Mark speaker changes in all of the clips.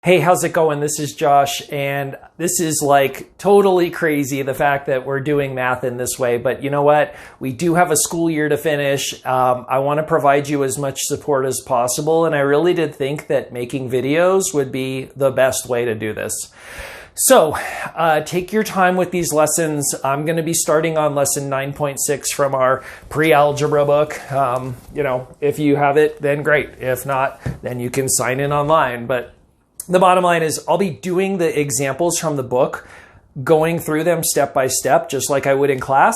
Speaker 1: Hey, how's it going? This is Josh, and this is like totally crazy, the fact that we're doing math in this way. But you know what? We do have a school year to finish. I want to provide you as much support as possible, and I really did think that making videos would be the best way to do this. So take your time with these lessons. I'm going to be starting on lesson 9.6 from our pre-algebra book. If you have it, then great. If not, then you can sign in online. But the bottom line is I'll be doing the examples from the book, going through them step by step, just like I would in class.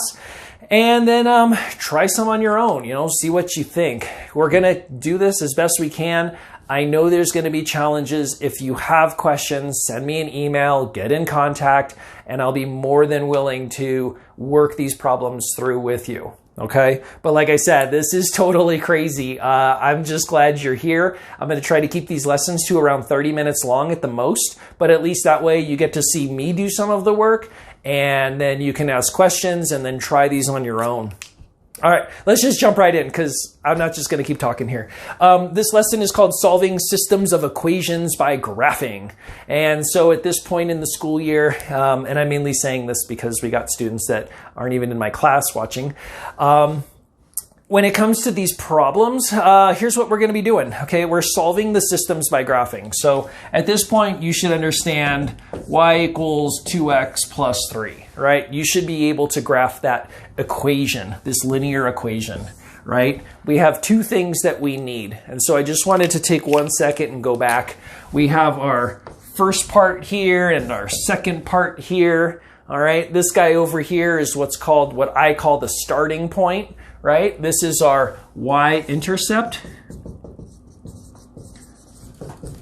Speaker 1: And then try some on your own, see what you think. We're going to do this as best we can. I know there's going to be challenges. If you have questions, send me an email, get in contact, and I'll be more than willing to work these problems through with you. Okay. But like I said, this is totally crazy. I'm just glad you're here. I'm going to try to keep these lessons to around 30 minutes long at the most, but at least that way you get to see me do some of the work, and then you can ask questions and then try these on your own. All right, let's just jump right in because I'm not just going to keep talking here. This lesson is called Solving Systems of Equations by Graphing. And so at this point in the school year, and I'm mainly saying this because we got students that aren't even in my class watching. When it comes to these problems, here's what we're going to be doing. Okay, we're solving the systems by graphing. So at this point, you should understand y equals 2x plus 3, right? You should be able to graph that equation, this linear equation, right? We have two things that we need. And so I just wanted to take 1 second and go back. We have our first part here and our second part here. All right, this guy over here is what I call the starting point. Right? This is our y-intercept.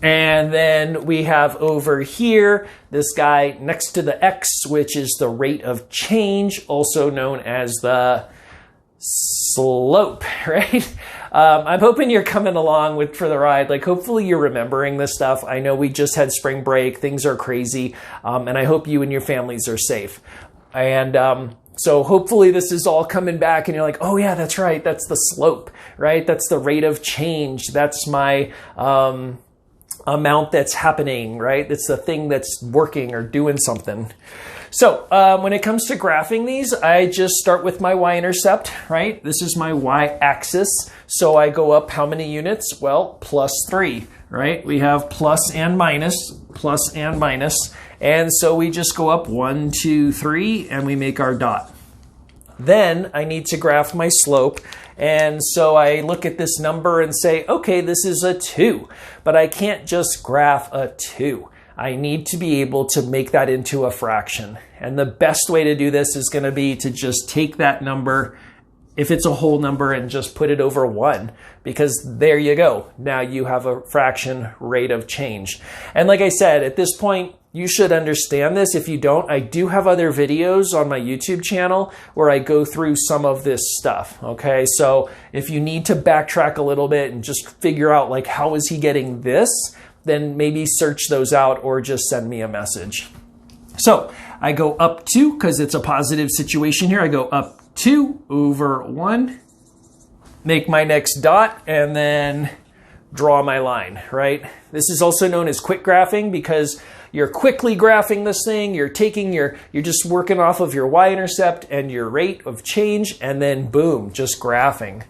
Speaker 1: And then we have over here this guy next to the x, which is the rate of change, also known as the slope, right? I'm hoping you're coming along for the ride. Like, hopefully you're remembering this stuff. I know we just had spring break. Things are crazy. And I hope you and your families are safe. And so hopefully this is all coming back and you're like, oh yeah, that's right. That's the slope, right? That's the rate of change. That's my amount that's happening, right? It's the thing that's working or doing something. So when it comes to graphing these, I just start with my y-intercept, right? This is my y-axis. So I go up how many units? Well, plus 3, right? We have plus and minus, plus and minus. And so we just go up 1, 2, 3, and we make our dot. Then I need to graph my slope. And so I look at this number and say, okay, this is a 2. But I can't just graph a 2. I need to be able to make that into a fraction. And the best way to do this is going to be to just take that number, if it's a whole number, and just put it over 1, because there you go. Now you have a fraction rate of change. And like I said, at this point, you should understand this. If you don't, I do have other videos on my YouTube channel where I go through some of this stuff, okay? So if you need to backtrack a little bit and just figure out, like, how is he getting this, then maybe search those out or just send me a message. So I go up 2 because it's a positive situation here. I go up 2 over 1, make my next dot, and then draw my line, right? This is also known as quick graphing because you're quickly graphing this thing. You're just working off of your y-intercept and your rate of change, and then boom, just graphing.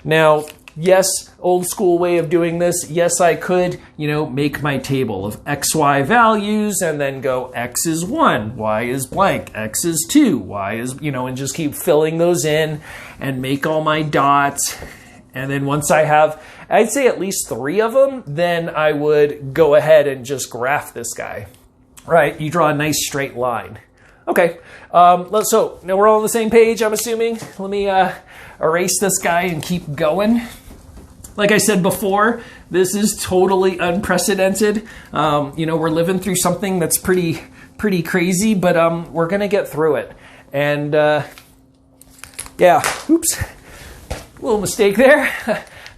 Speaker 1: Now, yes, old school way of doing this. Yes, I could, make my table of XY values and then go X is 1, Y is blank, X is 2, Y is, and just keep filling those in and make all my dots. And then once I have, I'd say at least 3 of them, then I would go ahead and just graph this guy, right? You draw a nice straight line. Okay, so now we're all on the same page, I'm assuming. Let me erase this guy and keep going. Like I said before, this is totally unprecedented. We're living through something that's pretty crazy, but we're going to get through it. And yeah, oops. Little mistake there.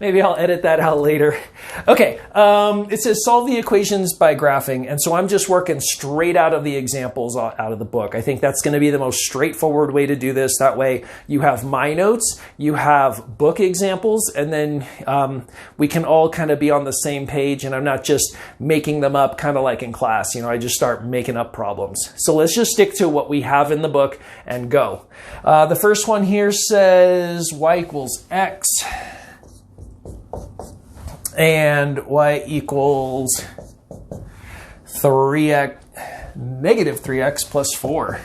Speaker 1: Maybe I'll edit that out later. Okay, it says solve the equations by graphing. And so I'm just working straight out of the examples out of the book. I think that's going to be the most straightforward way to do this. That way you have my notes, you have book examples, and then we can all kind of be on the same page, and I'm not just making them up kind of like in class. I just start making up problems. So let's just stick to what we have in the book and go. The first one here says y equals x and y equals 3x, negative 3x plus 4.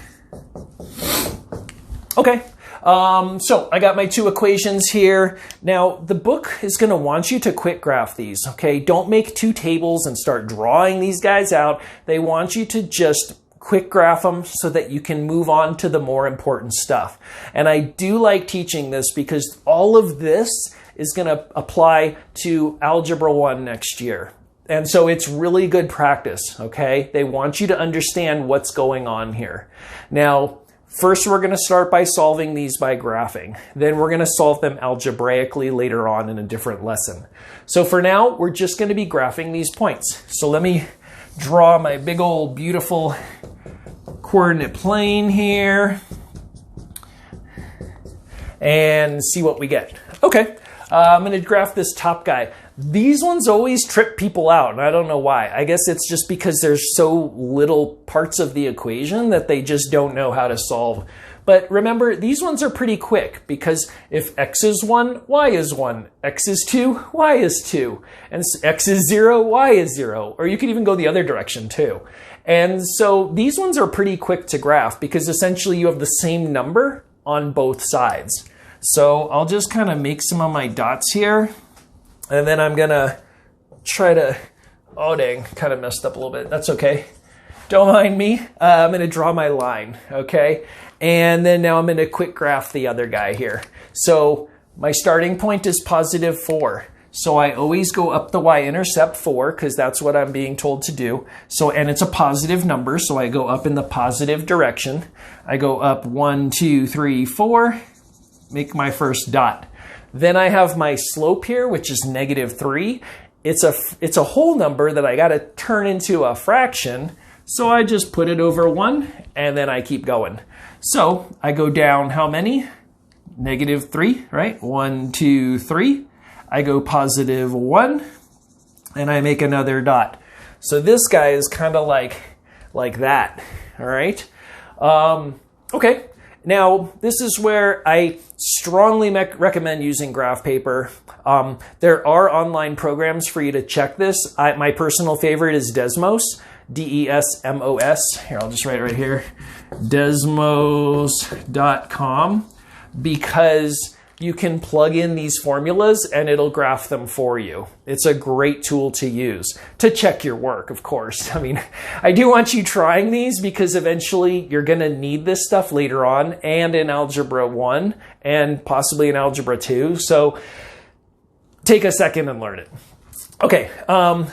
Speaker 1: Okay. So I got my two equations here. Now the book is going to want you to quick graph these. Okay. Don't make two tables and start drawing these guys out. They want you to just quick graph them so that you can move on to the more important stuff. And I do like teaching this because all of this is going to apply to Algebra 1 next year. And so it's really good practice, okay? They want you to understand what's going on here. Now, first we're going to start by solving these by graphing. Then we're going to solve them algebraically later on in a different lesson. So for now, we're just going to be graphing these points. So let me draw my big old beautiful coordinate plane here and see what we get. Okay, I'm going to graph this top guy. These ones always trip people out, and I don't know why. I guess it's just because there's so little parts of the equation that they just don't know how to solve. But remember, these ones are pretty quick because if x is 1, y is 1. X is 2, y is 2. And x is 0, y is 0. Or you could even go the other direction too. And so these ones are pretty quick to graph because essentially you have the same number on both sides. So I'll just kind of make some of my dots here. And then I'm going to try to, oh dang, kind of messed up a little bit. That's okay. Don't mind me. I'm going to draw my line, okay? And then now I'm going to quick graph the other guy here. So my starting point is positive 4. So I always go up the y-intercept 4 because that's what I'm being told to do. So, and it's a positive number, so I go up in the positive direction. I go up 1, 2, 3, 4, make my first dot. Then I have my slope here, which is negative 3. It's a whole number that I got to turn into a fraction. So I just put it over 1, and then I keep going. So I go down how many? Negative 3, right? 1, 2, 3. I go positive 1, and I make another dot. So this guy is kind of like that, all right? Okay, now this is where I strongly recommend using graph paper. There are online programs for you to check this. My personal favorite is Desmos, D-E-S-M-O-S. Here, I'll just write it right here, desmos.com, because you can plug in these formulas and it'll graph them for you. It's a great tool to use to check your work, of course. I mean, I do want you trying these because eventually you're going to need this stuff later on and in Algebra 1 and possibly in Algebra 2. So take a second and learn it. Okay,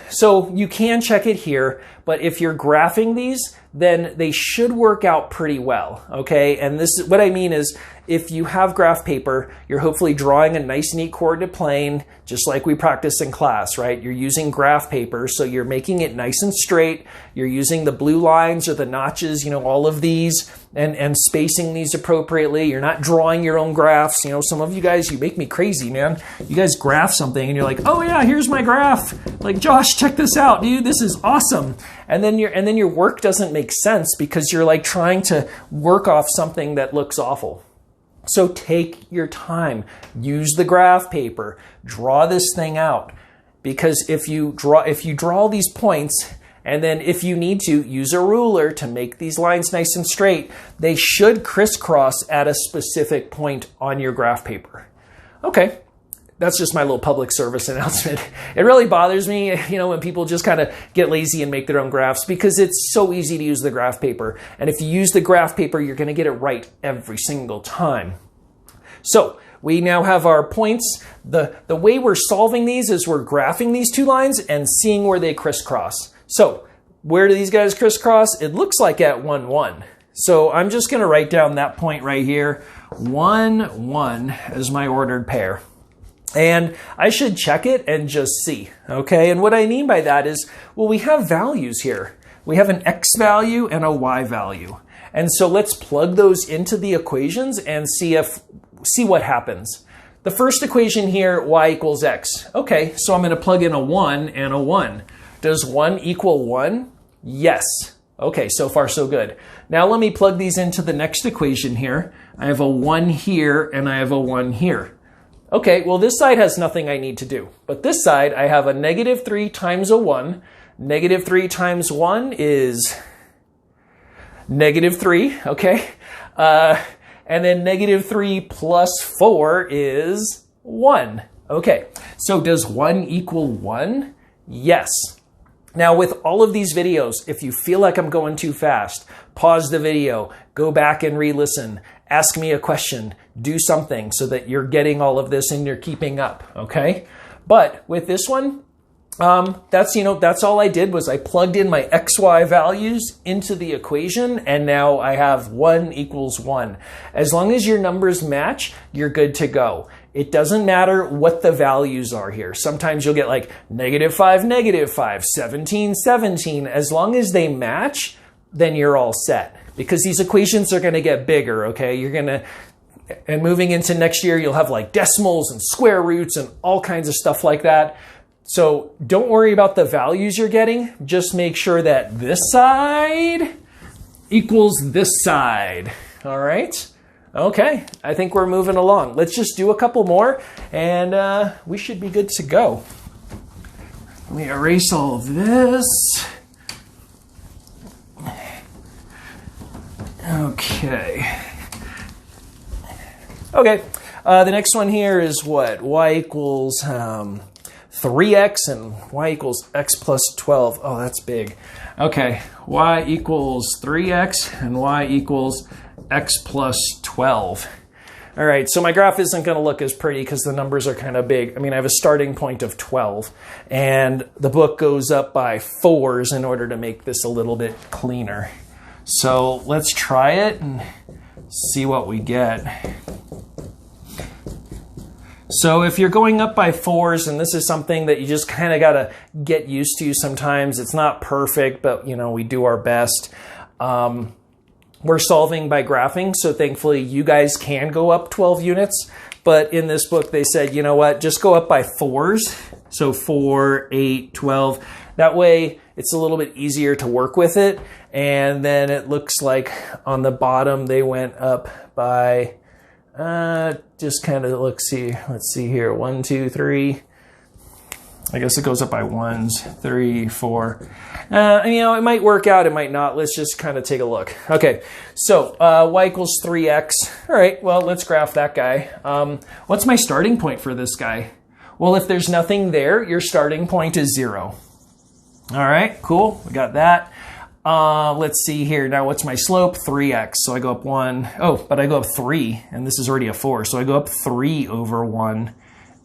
Speaker 1: so you can check it here, but if you're graphing these, then they should work out pretty well, okay? And this is what I mean is if you have graph paper, you're hopefully drawing a nice, neat coordinate plane, just like we practice in class, right? You're using graph paper, so you're making it nice and straight. You're using the blue lines or the notches, all of these, and spacing these appropriately. You're not drawing your own graphs. Some of you guys, you make me crazy, man. You guys graph something and you're like, oh yeah, here's my graph. Like, Josh, check this out, dude. This is awesome. And then your work doesn't make sense because you're like trying to work off something that looks awful. So take your time, use the graph paper, draw this thing out. Because if you draw these points, and then if you need to, use a ruler to make these lines nice and straight, they should crisscross at a specific point on your graph paper. Okay, that's just my little public service announcement. It really bothers me, when people just kind of get lazy and make their own graphs because it's so easy to use the graph paper. And if you use the graph paper, you're going to get it right every single time. So we now have our points. The way we're solving these is we're graphing these two lines and seeing where they crisscross. So where do these guys crisscross? It looks like at 1, 1. So I'm just going to write down that point right here, 1, 1 as my ordered pair. And I should check it and just see, okay? And what I mean by that is, well, we have values here. We have an x value and a y value. And so let's plug those into the equations and see what happens. The first equation here, y equals x. Okay, so I'm going to plug in a 1 and a 1. Does 1 equal 1? Yes. Okay, so far so good. Now let me plug these into the next equation here. I have a 1 here and I have a 1 here. Okay, well this side has nothing I need to do. But this side, I have a negative 3 times a 1. Negative 3 times 1 is negative 3, okay? And then negative 3 plus 4 is 1. Okay, so does 1 equal 1? Yes. Now with all of these videos, if you feel like I'm going too fast, pause the video, go back and re-listen, ask me a question, do something so that you're getting all of this and you're keeping up, okay? But with this one, that's all I did was I plugged in my XY values into the equation and now I have 1 equals 1. As long as your numbers match, you're good to go. It doesn't matter what the values are here. Sometimes you'll get like -5, -5, 17, 17. As long as they match, then you're all set. Because these equations are gonna get bigger, okay? And moving into next year, you'll have like decimals and square roots and all kinds of stuff like that. So don't worry about the values you're getting. Just make sure that this side equals this side. All right? Okay, I think we're moving along. Let's just do a couple more and we should be good to go. Let me erase all of this. Okay. Okay, the next one here is what? Y equals 3x and y equals x plus 12. Oh, that's big. Okay, y equals 3x and y equals x plus 12. All right, so my graph isn't going to look as pretty because the numbers are kind of big. I mean, I have a starting point of 12, and the book goes up by 4s in order to make this a little bit cleaner. So let's try it and see what we get. So if you're going up by 4s, and this is something that you just kind of got to get used to sometimes, it's not perfect, but you know, we do our best. We're solving by graphing, so thankfully you guys can go up 12 units. But in this book, they said, you know what, just go up by 4s. So 4, 8, 12. That way, it's a little bit easier to work with it. And then it looks like on the bottom, they went up by... just kind of let's see here. 1, 2, 3. I guess it goes up by 1s, 3, 4. You know, it might work out, it might not. Let's just kind of take a look. Okay, so y equals 3x. All right, well, let's graph that guy. What's my starting point for this guy? Well, if there's nothing there, your starting point is 0. All right, cool. We got that. Let's see here. Now, what's my slope? 3x. So I go up 1. Oh, but I go up 3, and this is already a 4. So I go up 3 over 1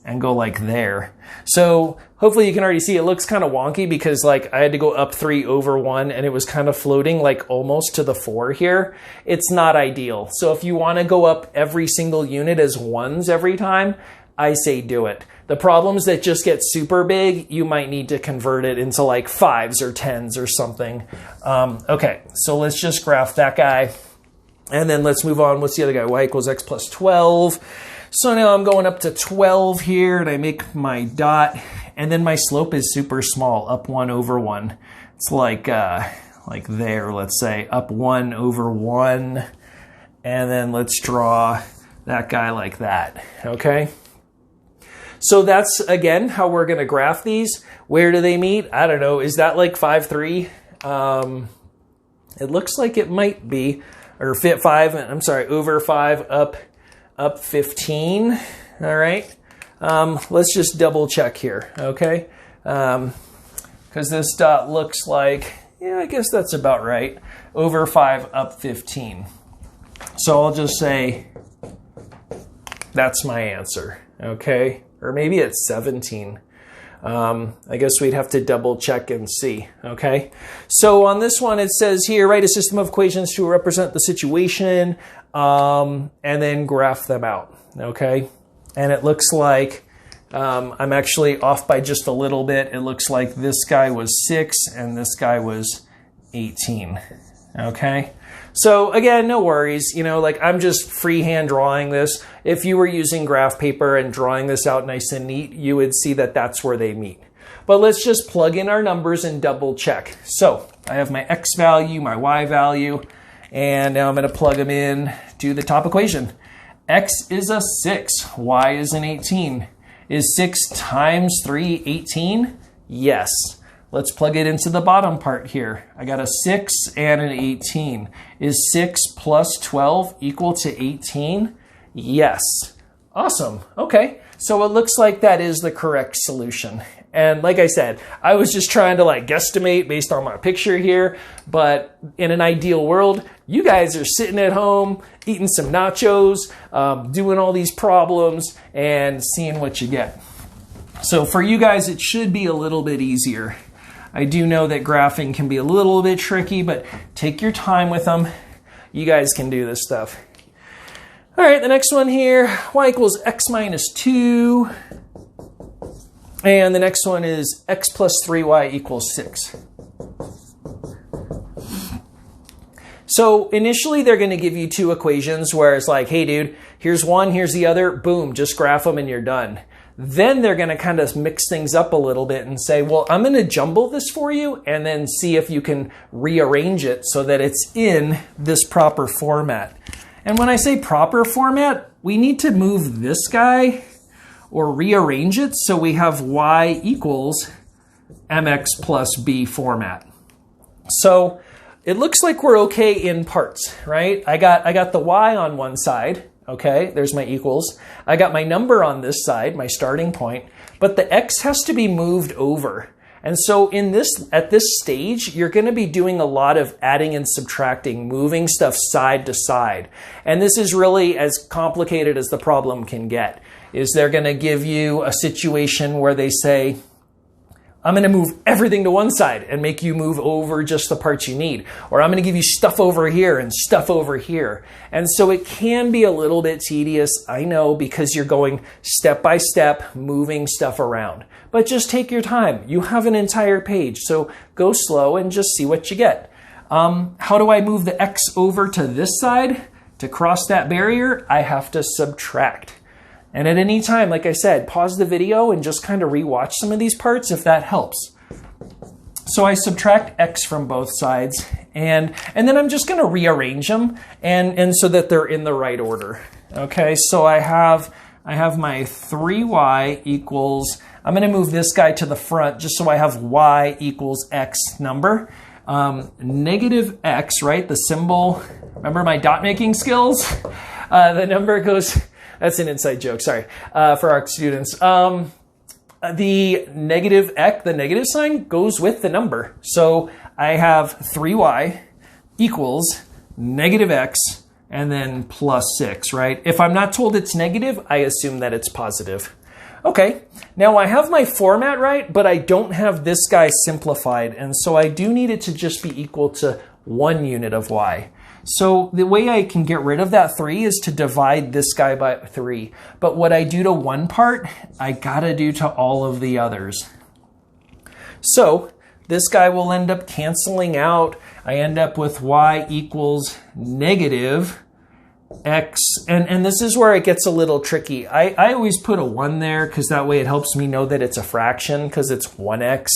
Speaker 1: and go like there. So hopefully you can already see it looks kind of wonky because like I had to go up 3 over 1 and it was kind of floating like almost to the 4 here. It's not ideal. So if you want to go up every single unit as 1s every time, I say do it. The problems that just get super big, you might need to convert it into like 5s or 10s or something. Okay, so let's just graph that guy. And then let's move on. What's the other guy? Y equals x plus 12. So now I'm going up to 12 here, and I make my dot. And then my slope is super small, up 1 over 1. It's like there, let's say, up 1 over 1. And then let's draw that guy like that, okay? So that's, again, how we're going to graph these. Where do they meet? I don't know. Is that like 5, 3? It looks like it might be. Or fit 5, I'm sorry, over 5, up 15. All right. Let's just double check here, okay? Because this dot looks like, yeah, I guess that's about right. Over 5, up 15. So I'll just say that's my answer, okay? Or maybe it's 17. I guess we'd have to double check and see, okay? So on this one, it says here, write a system of equations to represent the situation, and then graph them out, okay? And it looks like I'm actually off by just a little bit. It looks like this guy was 6 and this guy was 18. Okay. So again, no worries. You know, like I'm just freehand drawing this. If you were using graph paper and drawing this out nice and neat, you would see that that's where they meet. But let's just plug in our numbers and double check. So I have my X value, my Y value, and now I'm going to plug them in to the top equation. X is a 6, Y is an 18. Is 6 times 3 18? Yes. Let's plug it into the bottom part here. I got a 6 and an 18. Is 6 plus 12 equal to 18? Yes. Awesome. Okay. So it looks like that is the correct solution. And like I said, I was just trying to like guesstimate based on my picture here. But in an ideal world, you guys are sitting at home, eating some nachos, doing all these problems and seeing what you get. So for you guys, it should be a little bit easier. I do know that graphing can be a little bit tricky, but take your time with them. You guys can do this stuff. All right, the next one here, y equals x minus 2. And the next one is x plus 3y equals 6. So initially they're going to give you two equations where it's like, hey dude, here's one, here's the other, boom, just graph them and you're done. Then they're going to kind of mix things up a little bit and say, well, I'm going to jumble this for you and then see if you can rearrange it so that it's in this proper format. And when I say proper format, we need to move this guy or rearrange it so we have y equals mx plus b format. So it looks like we're okay in parts, right? I got the y on one side. Okay, there's my equals. I got my number on this side, my starting point, but the x has to be moved over. And so at this stage, you're going to be doing a lot of adding and subtracting, moving stuff side to side. And this is really as complicated as the problem can get. Is they're going to give you a situation where they say, I'm going to move everything to one side and make you move over just the parts you need. Or I'm going to give you stuff over here and stuff over here. And so it can be a little bit tedious, I know, because you're going step by step, moving stuff around. But just take your time. You have an entire page, so go slow and just see what you get. How do I move the x over to this side? To cross that barrier, I have to subtract. And at any time, like I said, pause the video and just kind of rewatch some of these parts if that helps. So I subtract x from both sides, and then I'm just going to rearrange them and so that they're in the right order. Okay, so I have my 3y equals, I'm going to move this guy to the front just so I have y equals x number. Negative x, right? The symbol, remember my dot making skills? The number goes... That's an inside joke, sorry, for our students. The negative x, the negative sign, goes with the number. So I have 3y equals negative x and then plus 6, right? If I'm not told it's negative, I assume that it's positive. Okay, now I have my format right, but I don't have this guy simplified. And so I do need it to just be equal to 1 unit of y. So the way I can get rid of that 3 is to divide this guy by 3. But what I do to one part, I gotta do to all of the others. So this guy will end up canceling out. I end up with y equals negative x. And this is where it gets a little tricky. I always put a 1 there because that way it helps me know that it's a fraction because it's 1x.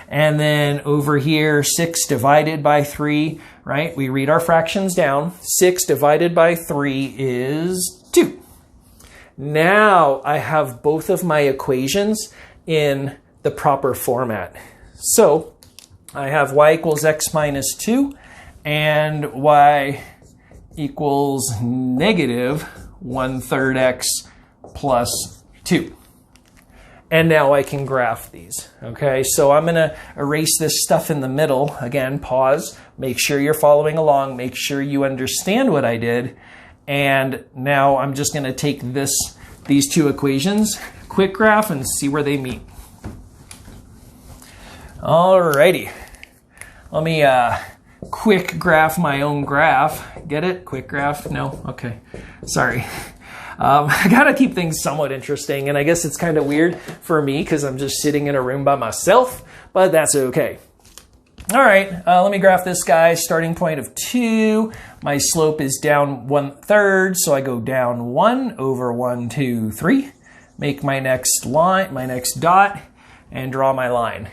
Speaker 1: And then over here, 6 divided by 3, right? We read our fractions down. 6 divided by 3 is 2. Now I have both of my equations in the proper format. So I have y equals x minus 2 and y equals negative 1/3 x plus 2. And now I can graph these, okay? So I'm gonna erase this stuff in the middle. Again, pause, make sure you're following along, make sure you understand what I did. And now I'm just gonna take these two equations, quick graph, and see where they meet. Alrighty, let me quick graph my own graph. Get it? Quick graph? No? Okay, sorry. I gotta keep things somewhat interesting, and I guess it's kind of weird for me because I'm just sitting in a room by myself, but that's okay. All right, let me graph this guy. Starting point of 2. My slope is down 1/3, so I go down 1 over 1, 2, 3. Make my next line, my next dot, and draw my line.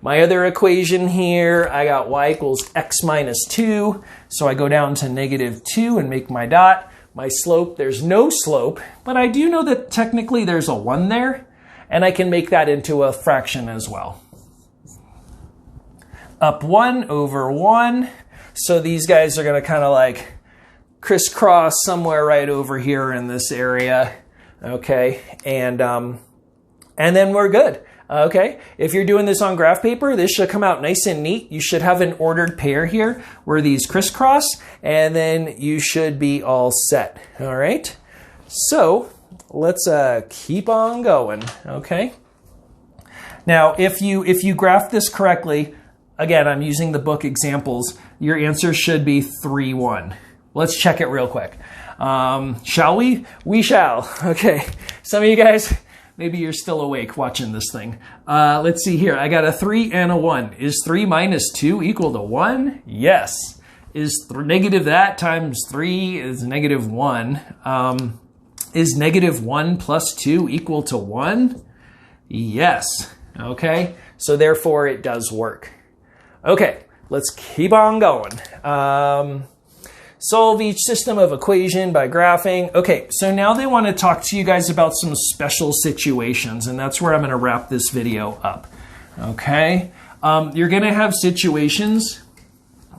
Speaker 1: My other equation here, I got y equals x minus 2, so I go down to -2 and make my dot. My slope, there's no slope, but I do know that technically there's a 1 there, and I can make that into a fraction as well. Up 1 over 1, so these guys are going to kind of like crisscross somewhere right over here in this area, okay, and then we're good. Okay, if you're doing this on graph paper, this should come out nice and neat. You should have an ordered pair here where these crisscross, and then you should be all set. All right, so let's keep on going. Okay, now if you graph this correctly, again, I'm using the book examples, your answer should be 3, 1. Let's check it real quick. Shall we? We shall. Okay, some of you guys, maybe you're still awake watching this thing. Let's see here. I got a 3 and a 1. Is 3 minus 2 equal to 1? Yes. Is negative that times 3 is negative 1. Is negative 1 plus 2 equal to 1? Yes. Okay, so therefore it does work. Okay, let's keep on going. Solve each system of equation by graphing. Okay, so now they want to talk to you guys about some special situations, and that's where I'm going to wrap this video up. Okay, you're going to have situations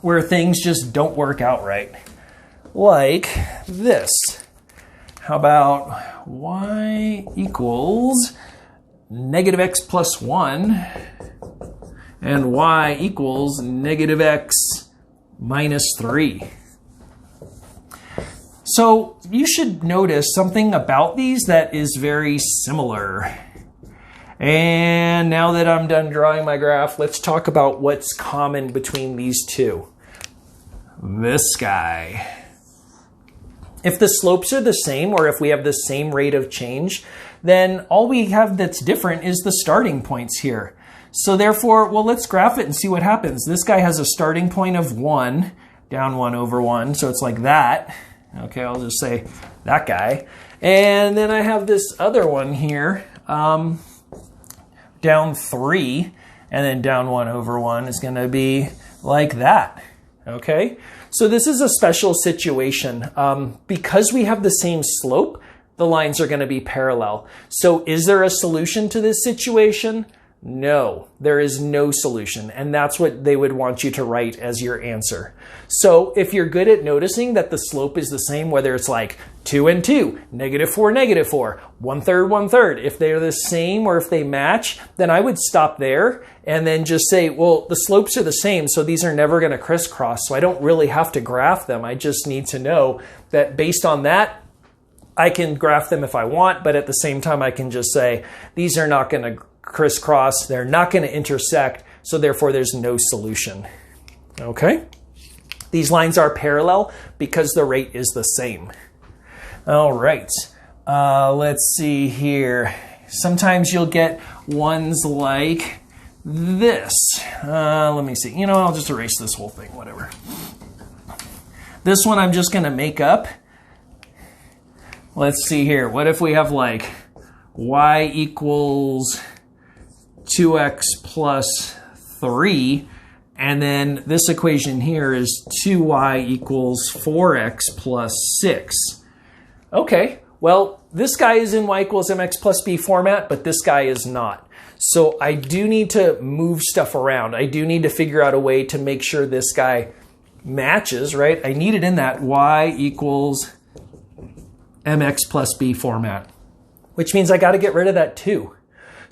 Speaker 1: where things just don't work out right. Like this. How about y equals negative x plus 1 and y equals negative x minus 3. So you should notice something about these that is very similar. And now that I'm done drawing my graph, let's talk about what's common between these two. This guy. If the slopes are the same, or if we have the same rate of change, then all we have that's different is the starting points here. So therefore, well, let's graph it and see what happens. This guy has a starting point of 1, down 1 over 1, so it's like that. Okay, I'll just say that guy. And then I have this other one here, down 3, and then down 1 over 1 is going to be like that. Okay, so this is a special situation. Because we have the same slope, the lines are going to be parallel. So is there a solution to this situation? No, there is no solution, and that's what they would want you to write as your answer. So if you're good at noticing that the slope is the same, whether it's like 2 and 2, negative 4, 1/3, 1/3, if they're the same or if they match, then I would stop there and then just say, well, the slopes are the same, so these are never going to crisscross, so I don't really have to graph them. I just need to know that based on that, I can graph them if I want, but at the same time, I can just say, these are not going to crisscross, they're not going to intersect, so therefore there's no solution. Okay? These lines are parallel because the rate is the same. All right, let's see here. Sometimes you'll get ones like this. Let me see. You know, I'll just erase this whole thing, whatever. This one I'm just going to make up. Let's see here. What if we have like y equals 2x plus 3, and then this equation here is 2y equals 4x plus 6. Okay, well, this guy is in y equals mx plus b format, but this guy is not. So I do need to move stuff around. I do need to figure out a way to make sure this guy matches, right? I need it in that y equals mx plus b format, which means I got to get rid of that 2.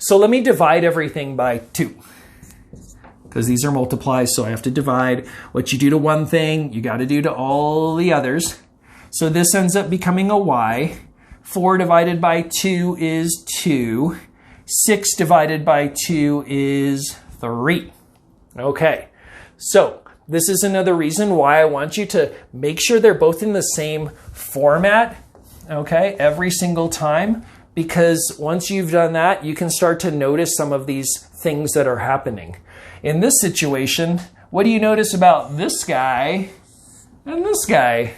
Speaker 1: So let me divide everything by 2, because these are multiplies, so I have to divide. What you do to one thing, you got to do to all the others. So this ends up becoming a y. 4 divided by 2 is 2. 6 divided by 2 is 3. Okay, so this is another reason why I want you to make sure they're both in the same format. okay, every single time, because once you've done that, you can start to notice some of these things that are happening. In this situation, what do you notice about this guy and this guy?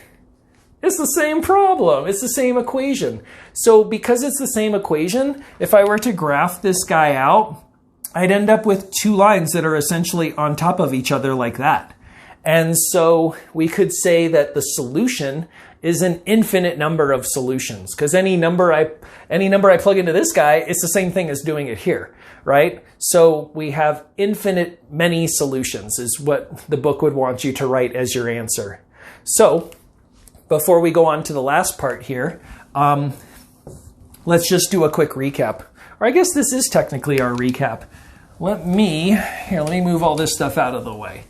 Speaker 1: It's the same problem. It's the same equation. So because it's the same equation, if I were to graph this guy out, I'd end up with two lines that are essentially on top of each other like that. And so we could say that the solution is an infinite number of solutions, because any number I plug into this guy, it's the same thing as doing it here, right? So we have infinite many solutions is what the book would want you to write as your answer. So before we go on to the last part here, let's just do a quick recap. Or I guess this is technically our recap. Let me move all this stuff out of the way.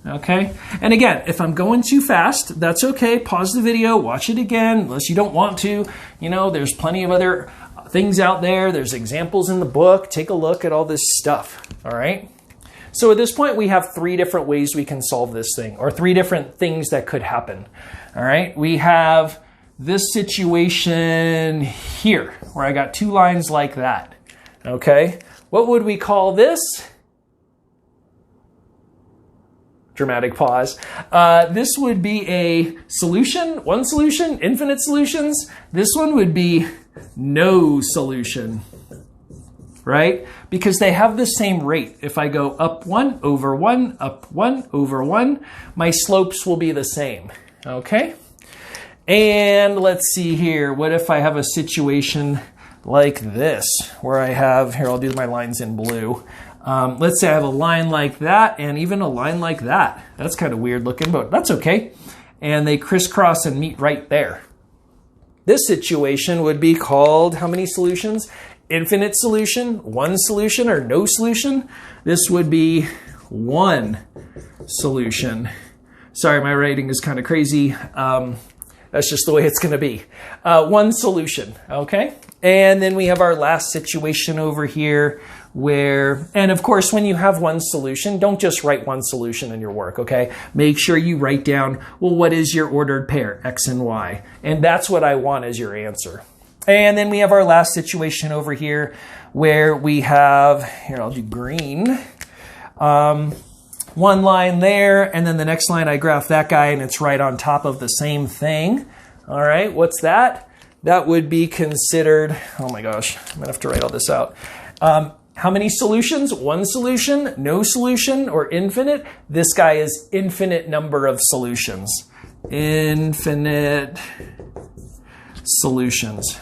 Speaker 1: Okay? And again, if I'm going too fast, that's okay. Pause the video, watch it again, unless you don't want to. You know, there's plenty of other things out there. There's examples in the book. Take a look at all this stuff. All right? So at this point, we have three different ways we can solve this thing, or three different things that could happen. All right? We have this situation here, where I got two lines like that. Okay? What would we call this? Dramatic pause. This would be a solution, one solution, infinite solutions. This one would be no solution, right? Because they have the same rate. If I go up 1 over 1, up 1 over 1, my slopes will be the same, okay? And let's see here. What if I have a situation like this, where I have, here, I'll do my lines in blue. Let's say I have a line like that and even a line like that. That's kind of weird looking, but that's okay. And they crisscross and meet right there. This situation would be called, how many solutions? Infinite solution, one solution, or no solution. This would be one solution. Sorry, my writing is kind of crazy. That's just the way it's going to be. One solution, okay? And then we have our last situation over here where, and of course, when you have one solution, don't just write one solution in your work, okay? Make sure you write down, well, what is your ordered pair, X and Y? And that's what I want as your answer. And then we have our last situation over here where we have, here, I'll do green. One line there, and then the next line I graph that guy and it's right on top of the same thing. All right, what's that? That would be considered, oh my gosh, I'm gonna have to write all this out. How many solutions? One solution, no solution, or infinite? This guy is infinite number of solutions. Infinite solutions.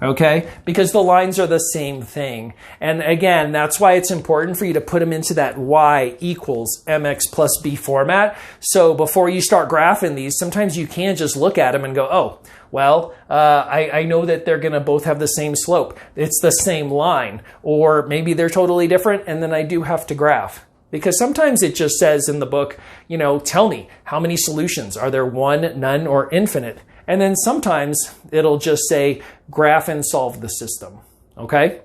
Speaker 1: Okay? Because the lines are the same thing. And again, that's why it's important for you to put them into that y equals mx plus b format. So before you start graphing these, sometimes you can just look at them and go, oh, well, I know that they're going to both have the same slope. It's the same line. Or maybe they're totally different, and then I do have to graph. Because sometimes it just says in the book, you know, tell me how many solutions. Are there one, none, or infinite? And then sometimes it'll just say graph and solve the system, okay?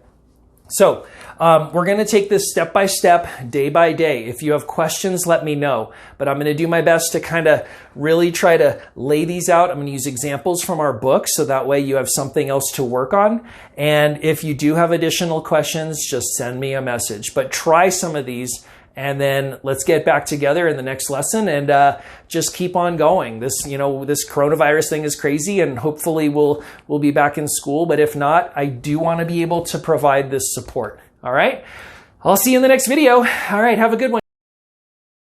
Speaker 1: So we're going to take this step by step, day by day. If you have questions, let me know. But I'm going to do my best to kind of really try to lay these out. I'm going to use examples from our book so that way you have something else to work on. And if you do have additional questions, just send me a message. But try some of these. And then let's get back together in the next lesson and just keep on going. This coronavirus thing is crazy, and hopefully we'll be back in school. But if not, I do want to be able to provide this support. All right. I'll see you in the next video. All right. Have a good one.